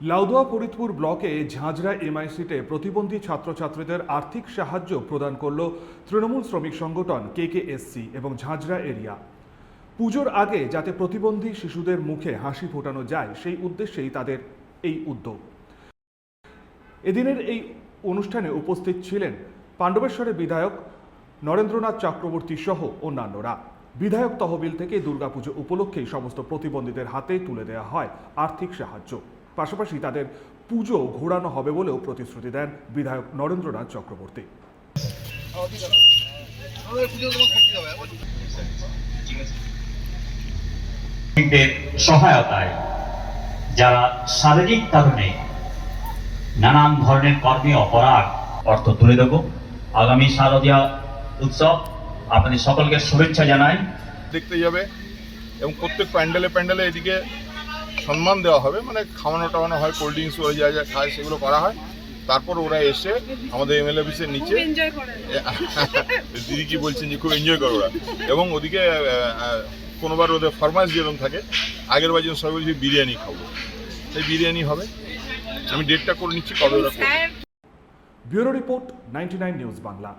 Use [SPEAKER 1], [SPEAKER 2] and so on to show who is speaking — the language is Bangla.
[SPEAKER 1] লাউদোয়া ফরিদপুর ব্লকে ঝাঁঝরা এমআইসিতে প্রতিবন্ধী ছাত্রছাত্রীদের আর্থিক সাহায্য প্রদান করল তৃণমূল শ্রমিক সংগঠন কেকেএসসি এবং ঝাঁঝরা এরিয়া। পুজোর আগে যাতে প্রতিবন্ধী শিশুদের মুখে হাসি ফোটানো যায় সেই উদ্দেশ্যেই তাদের এই উদ্যোগ। এদিনের এই অনুষ্ঠানে উপস্থিত ছিলেন পাণ্ডবেশ্বরের বিধায়ক নরেন্দ্রনাথ চক্রবর্তী সহ অন্যান্যরা। বিধায়ক তহবিল থেকে দুর্গাপুজো উপলক্ষেই সমস্ত প্রতিবন্ধীদের হাতে তুলে দেওয়া হয় আর্থিক সাহায্য। পাশাপাশি তাদের পুজো ঘোরানো হবে বলেও প্রতিশ্রুতি দেন বিধায়ক নরেন্দ্রনাথ চক্রবর্তী।
[SPEAKER 2] সহায়তায় যারা শারীরিক কারণে নানান ধরনের কর্মে অপরাধ অর্থ তুলে দেব। আগামী শারদীয়া উৎসব আপনাদের সকলকে শুভেচ্ছা জানাই।
[SPEAKER 3] দেখতে যাবে এবং প্রত্যেক প্যান্ডেলে এদিকে সম্মান দেওয়া হবে, মানে খাওয়ানো টাওয়ানো হয়, কোল্ড ড্রিঙ্কস ওরা যা যা খায় সেগুলো করা হয়। তারপর ওরা এসে আমাদের এমএলএ অফিসের নিচে দিদি কি বলছেন যে খুব এনজয় করে ওরা, এবং ওদিকে কোনোবার ওদের ফরমাইশ যেরকম থাকে, আগের বার যেন সবাই বলছি বিরিয়ানি খাবো, সেই বিরিয়ানি হবে। আমি ডেটটা করে নিচ্ছি কবে ওরা।
[SPEAKER 1] Bureau report, 99 news Bangla.